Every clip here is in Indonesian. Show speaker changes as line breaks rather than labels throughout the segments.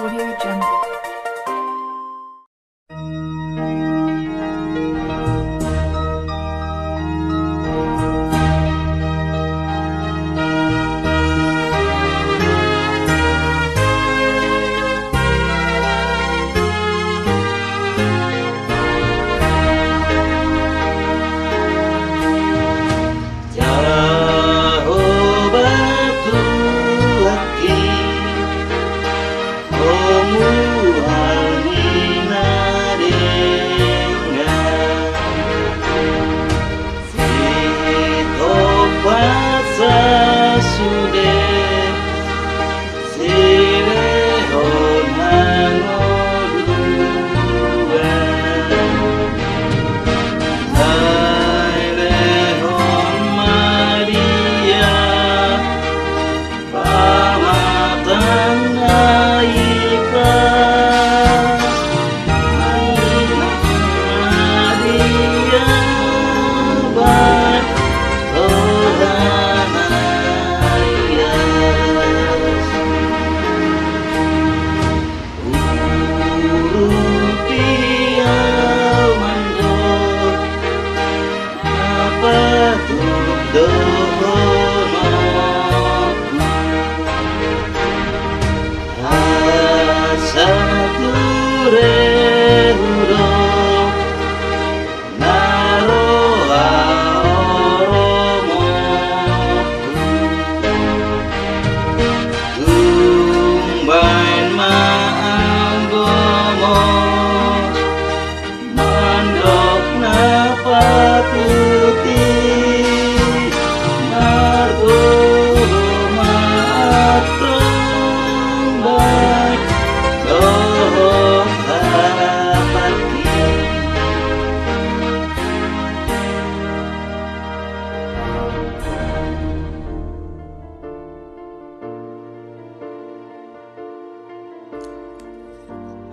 Audio Jungle.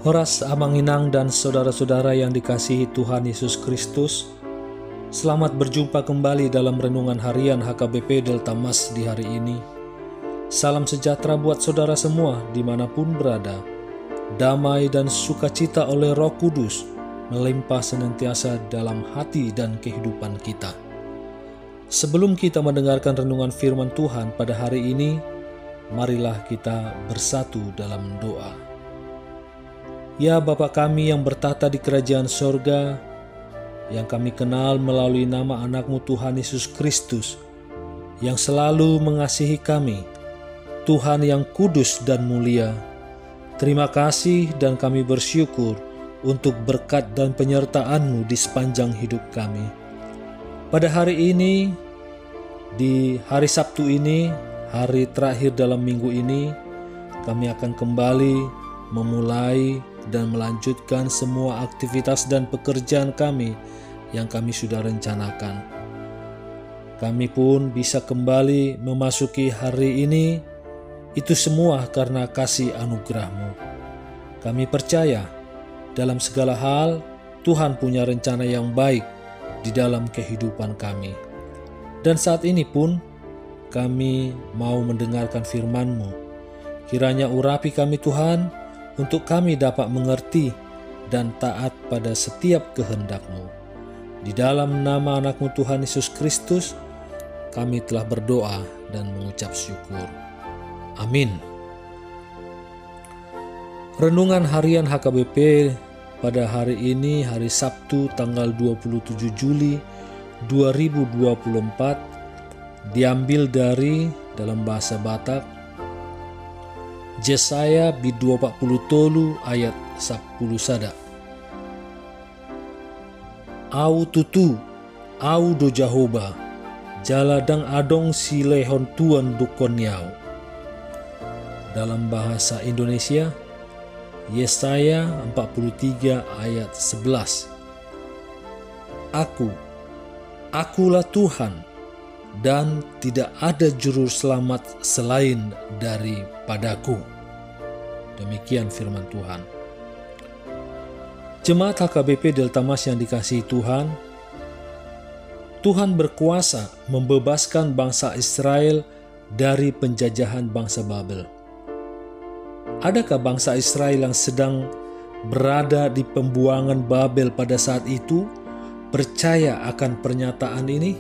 Horas Amanginang dan saudara-saudara yang dikasihi Tuhan Yesus Kristus, selamat berjumpa kembali dalam Renungan Harian HKBP Delta Mas di hari ini. Salam sejahtera buat saudara semua dimanapun berada. Damai dan sukacita oleh Roh Kudus melimpah senantiasa dalam hati dan kehidupan kita. Sebelum kita mendengarkan renungan firman Tuhan pada hari ini, marilah kita bersatu dalam doa. Ya Bapa kami yang bertata di kerajaan sorga, yang kami kenal melalui nama anak-Mu Tuhan Yesus Kristus, yang selalu mengasihi kami, Tuhan yang kudus dan mulia. Terima kasih dan kami bersyukur untuk berkat dan penyertaan-Mu di sepanjang hidup kami. Pada hari ini, di hari Sabtu ini, hari terakhir dalam minggu ini, kami akan kembali memulai dan melanjutkan semua aktivitas dan pekerjaan kami yang kami sudah rencanakan. Kami pun bisa kembali memasuki hari ini, itu semua karena kasih anugerah-Mu. Kami percaya dalam segala hal Tuhan punya rencana yang baik di dalam kehidupan kami. Dan saat ini pun kami mau mendengarkan firman-Mu. Kiranya urapi kami Tuhan, untuk kami dapat mengerti dan taat pada setiap kehendak-Mu. Di dalam nama anak-Mu Tuhan Yesus Kristus, kami telah berdoa dan mengucap syukur. Amin. Renungan Harian HKBP pada hari ini, hari Sabtu tanggal 27 Juli 2024, diambil dari dalam bahasa Batak, Jesaya bid 20 ayat 10 sada. Au tutu, au do Jahoba, jaladang adong si lehon tuan dukon yau. Dalam bahasa Indonesia, Yesaya 43 ayat 11. Akulah Tuhan, dan tidak ada juru selamat selain daripadaku. Demikian firman Tuhan. Jemaat HKBP Delta Mas yang dikasihi Tuhan, Tuhan berkuasa membebaskan bangsa Israel dari penjajahan bangsa Babel. Adakah bangsa Israel yang sedang berada di pembuangan Babel pada saat itu percaya akan pernyataan ini?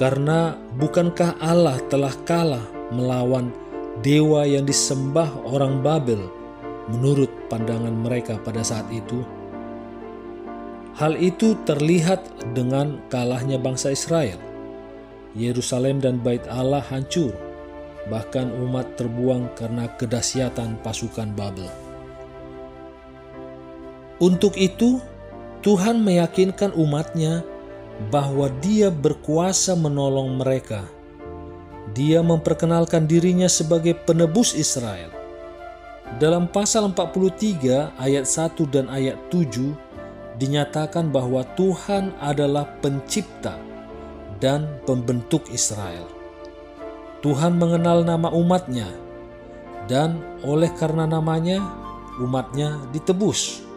Karena bukankah Allah telah kalah melawan dewa yang disembah orang Babel menurut pandangan mereka pada saat itu? Hal itu terlihat dengan kalahnya bangsa Israel. Yerusalem dan Bait Allah hancur, bahkan umat terbuang karena kedahsyatan pasukan Babel. Untuk itu, Tuhan meyakinkan umatnya bahwa Dia berkuasa menolong mereka. Dia memperkenalkan dirinya sebagai penebus Israel. Dalam pasal 43 ayat 1 dan ayat 7 dinyatakan bahwa Tuhan adalah pencipta dan pembentuk Israel. Tuhan mengenal nama umatnya, dan oleh karena namanya, umatnya ditebus.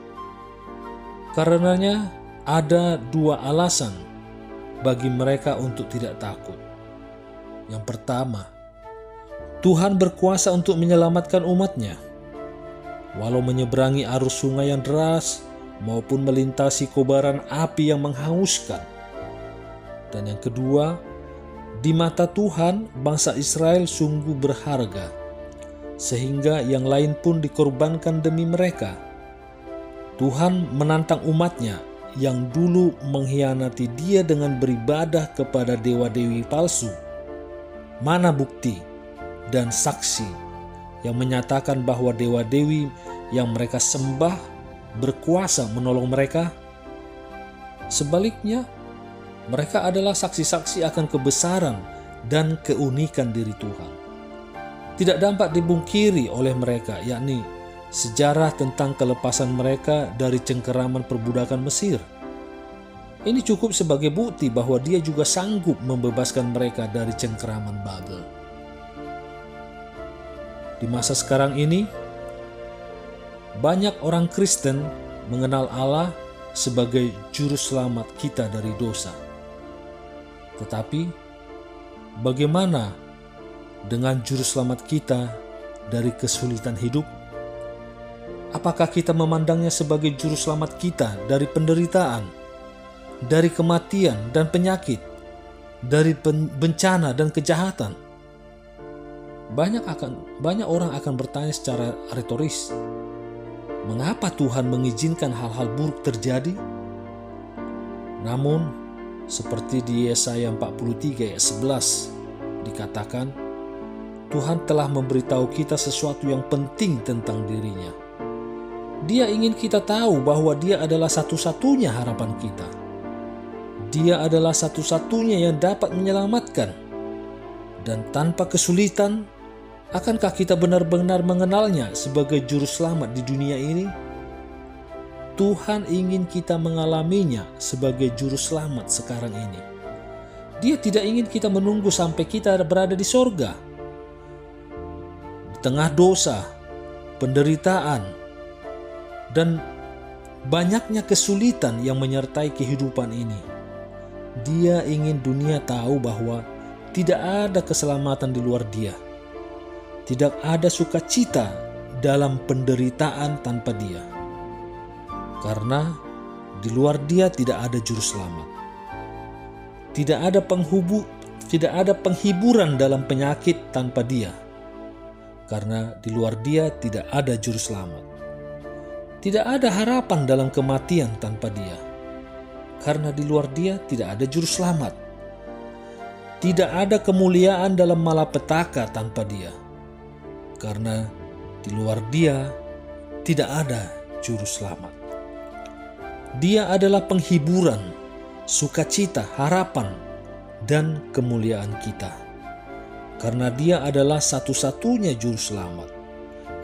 Karenanya ada dua alasan bagi mereka untuk tidak takut. Yang pertama, Tuhan berkuasa untuk menyelamatkan umatnya. Walau menyeberangi arus sungai yang deras maupun melintasi kobaran api yang menghanguskan. Dan yang kedua, di mata Tuhan, bangsa Israel sungguh berharga, sehingga yang lain pun dikorbankan demi mereka. Tuhan menantang umatnya yang dulu mengkhianati Dia dengan beribadah kepada dewa-dewi palsu. Mana bukti dan saksi yang menyatakan bahwa dewa-dewi yang mereka sembah berkuasa menolong mereka? Sebaliknya, mereka adalah saksi-saksi akan kebesaran dan keunikan diri Tuhan. Tidak dapat dibungkiri oleh mereka, yakni sejarah tentang kelepasan mereka dari cengkeraman perbudakan Mesir. Ini cukup sebagai bukti bahwa Dia juga sanggup membebaskan mereka dari cengkeraman Babel. Di masa sekarang ini, banyak orang Kristen mengenal Allah sebagai juru selamat kita dari dosa. Tetapi, bagaimana dengan juru selamat kita dari kesulitan hidup? Apakah kita memandangnya sebagai juru selamat kita dari penderitaan, dari kematian dan penyakit, dari bencana dan kejahatan? Banyak orang akan bertanya secara retoris, mengapa Tuhan mengizinkan hal-hal buruk terjadi? Namun, seperti di Yesaya 43 ayat 11 dikatakan, Tuhan telah memberitahu kita sesuatu yang penting tentang dirinya. Dia ingin kita tahu bahwa Dia adalah satu-satunya harapan kita. Dia adalah satu-satunya yang dapat menyelamatkan. Dan tanpa kesulitan, akankah kita benar-benar mengenalnya sebagai juru selamat di dunia ini? Tuhan ingin kita mengalaminya sebagai juru selamat sekarang ini. Dia tidak ingin kita menunggu sampai kita berada di sorga. Di tengah dosa, penderitaan, dan banyaknya kesulitan yang menyertai kehidupan ini, Dia ingin dunia tahu bahwa tidak ada keselamatan di luar Dia. Tidak ada sukacita dalam penderitaan tanpa Dia. Karena di luar Dia tidak ada juru selamat. Tidak ada penghiburan dalam penyakit tanpa Dia. Karena di luar Dia tidak ada juru selamat. Tidak ada harapan dalam kematian tanpa Dia. Karena di luar Dia tidak ada juru selamat. Tidak ada kemuliaan dalam malapetaka tanpa Dia. Karena di luar Dia tidak ada juru selamat. Dia adalah penghiburan, sukacita, harapan, dan kemuliaan kita. Karena Dia adalah satu-satunya juru selamat.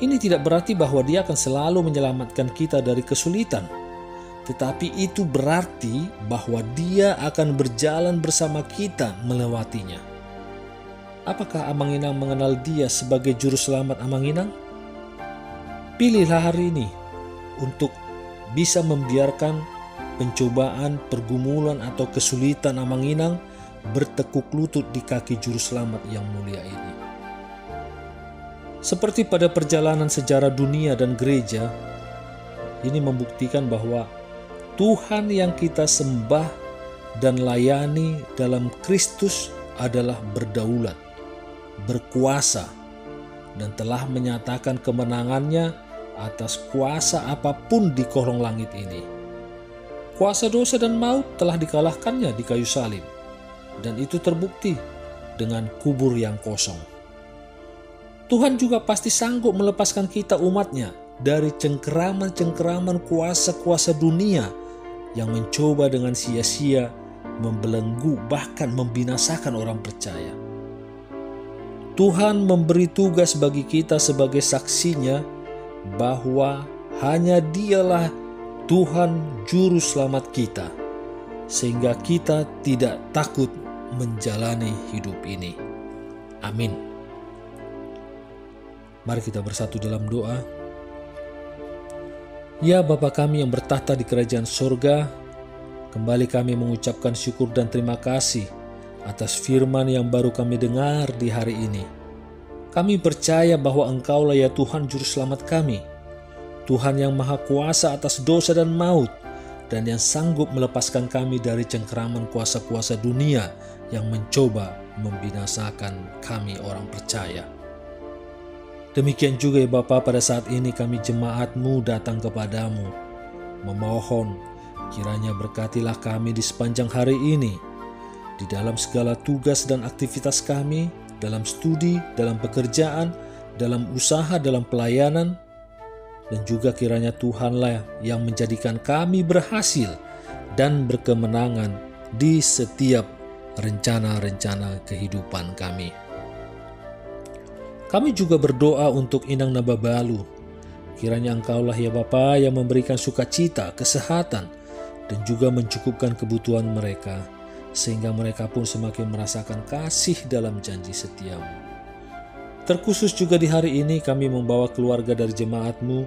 Ini tidak berarti bahwa Dia akan selalu menyelamatkan kita dari kesulitan. Tetapi itu berarti bahwa Dia akan berjalan bersama kita melewatinya. Apakah Amang Inang mengenal Dia sebagai juru selamat Amang Inang? Pilihlah hari ini untuk bisa membiarkan pencobaan, pergumulan, atau kesulitan Amang Inang bertekuk lutut di kaki juru selamat yang mulia ini. Seperti pada perjalanan sejarah dunia dan gereja, ini membuktikan bahwa Tuhan yang kita sembah dan layani dalam Kristus adalah berdaulat, berkuasa, dan telah menyatakan kemenangannya atas kuasa apapun di kolong langit ini. Kuasa dosa dan maut telah dikalahkannya di kayu salib, dan itu terbukti dengan kubur yang kosong. Tuhan juga pasti sanggup melepaskan kita umatnya dari cengkeraman-cengkeraman kuasa-kuasa dunia yang mencoba dengan sia-sia membelenggu bahkan membinasakan orang percaya. Tuhan memberi tugas bagi kita sebagai saksinya bahwa hanya Dialah Tuhan Juru Selamat kita, sehingga kita tidak takut menjalani hidup ini. Amin. Mari kita bersatu dalam doa. Ya Bapa kami yang bertahta di kerajaan surga, kembali kami mengucapkan syukur dan terima kasih atas firman yang baru kami dengar di hari ini. Kami percaya bahwa Engkaulah ya Tuhan Juru Selamat kami, Tuhan yang Maha Kuasa atas dosa dan maut, dan yang sanggup melepaskan kami dari cengkeraman kuasa-kuasa dunia yang mencoba membinasakan kami orang percaya. Demikian juga ya Bapa, pada saat ini kami jemaat-Mu datang kepadamu, memohon kiranya berkatilah kami di sepanjang hari ini, di dalam segala tugas dan aktivitas kami, dalam studi, dalam pekerjaan, dalam usaha, dalam pelayanan, dan juga kiranya Tuhanlah yang menjadikan kami berhasil dan berkemenangan di setiap rencana-rencana kehidupan kami. Kami juga berdoa untuk Inang Nababalu. Kiranya Engkaulah ya Bapa yang memberikan sukacita, kesehatan, dan juga mencukupkan kebutuhan mereka, sehingga mereka pun semakin merasakan kasih dalam janji setia-Mu. Terkhusus juga di hari ini kami membawa keluarga dari jemaat-Mu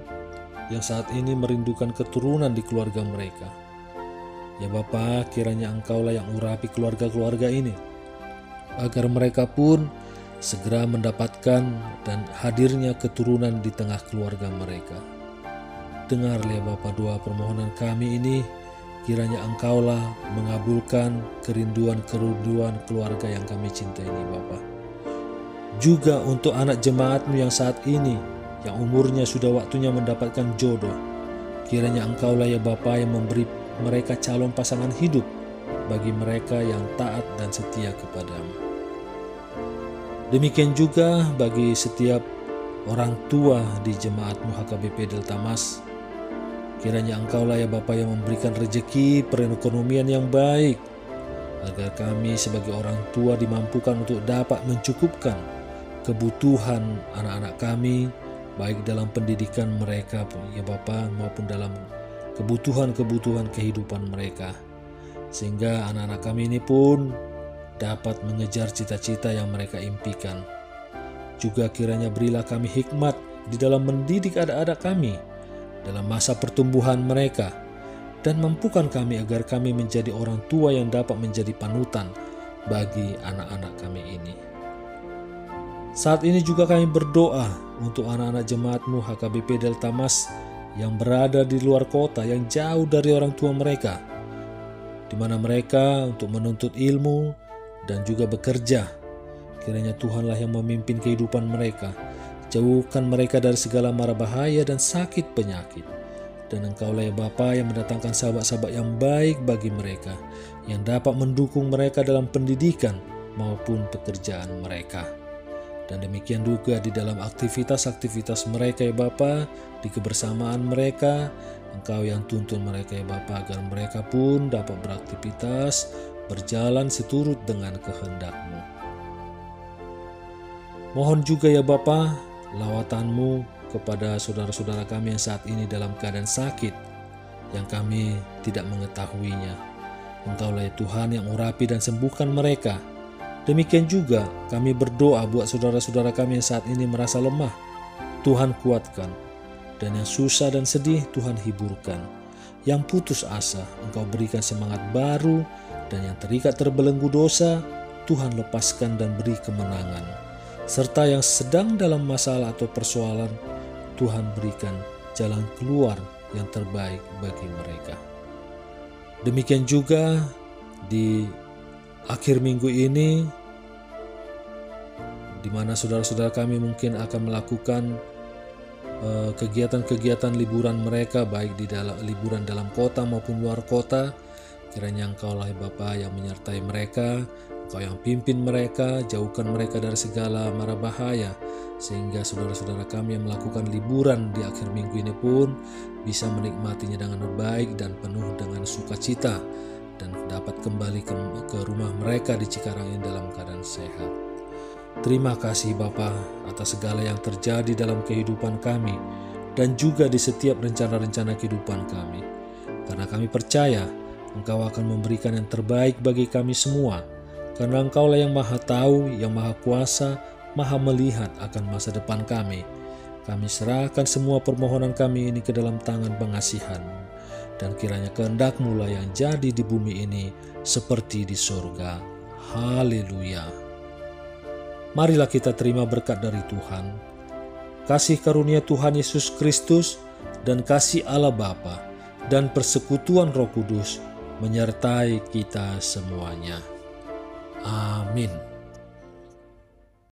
yang saat ini merindukan keturunan di keluarga mereka. Ya Bapa, kiranya Engkaulah yang urapi keluarga-keluarga ini, agar mereka pun segera mendapatkan dan hadirnya keturunan di tengah keluarga mereka. Dengarlah ya Bapa doa permohonan kami ini, kiranya Engkaulah mengabulkan kerinduan-kerinduan keluarga yang kami cintai ini Bapa. Juga untuk anak jemaat-Mu yang saat ini, yang umurnya sudah waktunya mendapatkan jodoh, kiranya Engkaulah ya Bapa yang memberi mereka calon pasangan hidup bagi mereka yang taat dan setia kepadamu. Demikian juga bagi setiap orang tua di jemaat-Mu HKBP Delta Mas. Kiranya Engkaulah ya Bapa yang memberikan rezeki perekonomian yang baik, agar kami sebagai orang tua dimampukan untuk dapat mencukupkan kebutuhan anak-anak kami, baik dalam pendidikan mereka ya Bapa maupun dalam kebutuhan-kebutuhan kehidupan mereka. Sehingga anak-anak kami ini pun dapat mengejar cita-cita yang mereka impikan. Juga kiranya berilah kami hikmat di dalam mendidik anak-anak kami dalam masa pertumbuhan mereka, dan mampukan kami agar kami menjadi orang tua yang dapat menjadi panutan bagi anak-anak kami ini. Saat ini juga kami berdoa untuk anak-anak jemaat-Mu HKBP Delta Mas yang berada di luar kota, yang jauh dari orang tua mereka, di mana mereka untuk menuntut ilmu dan juga bekerja. Kiranya Tuhanlah yang memimpin kehidupan mereka. Jauhkan mereka dari segala mara bahaya dan sakit penyakit. Dan Engkaulah ya Bapa yang mendatangkan sahabat-sahabat yang baik bagi mereka, yang dapat mendukung mereka dalam pendidikan maupun pekerjaan mereka. Dan demikian juga di dalam aktivitas-aktivitas mereka ya Bapa, di kebersamaan mereka, Engkau yang tuntun mereka ya Bapa, agar mereka pun dapat beraktivitas, berjalan seturut dengan kehendak-Mu. Mohon juga ya Bapa, lawatan-Mu kepada saudara-saudara kami yang saat ini dalam keadaan sakit, yang kami tidak mengetahuinya. Engkaulah ya Tuhan yang urapi dan sembuhkan mereka. Demikian juga kami berdoa buat saudara-saudara kami yang saat ini merasa lemah. Tuhan kuatkan, dan yang susah dan sedih Tuhan hiburkan. Yang putus asa Engkau berikan semangat baru, dan yang terikat terbelenggu dosa Tuhan lepaskan dan beri kemenangan. serta yang sedang dalam masalah atau persoalan, Tuhan berikan jalan keluar yang terbaik bagi mereka. Demikian juga di akhir minggu ini, di mana saudara-saudara kami mungkin akan melakukan kegiatan-kegiatan liburan mereka, baik di liburan dalam kota maupun luar kota. Kiranya Engkaulah Bapa yang menyertai mereka, Engkau yang pimpin mereka, jauhkan mereka dari segala mara bahaya, sehingga saudara-saudara kami yang melakukan liburan di akhir minggu ini pun bisa menikmatinya dengan baik dan penuh dengan sukacita, dan dapat kembali ke rumah mereka di Cikarang ini dalam keadaan sehat. Terima kasih Bapa atas segala yang terjadi dalam kehidupan kami dan juga di setiap rencana-rencana kehidupan kami. Karena kami percaya Engkau akan memberikan yang terbaik bagi kami semua. Karena Engkaulah yang Maha Tahu, yang Maha Kuasa, Maha Melihat akan masa depan kami. Kami serahkan semua permohonan kami ini ke dalam tangan pengasihan-Mu. Dan kiranya kehendak-Mu lah yang jadi di bumi ini seperti di surga. Haleluya. Marilah kita terima berkat dari Tuhan. Kasih karunia Tuhan Yesus Kristus dan kasih Allah Bapa dan persekutuan Roh Kudus menyertai kita semuanya. Amin.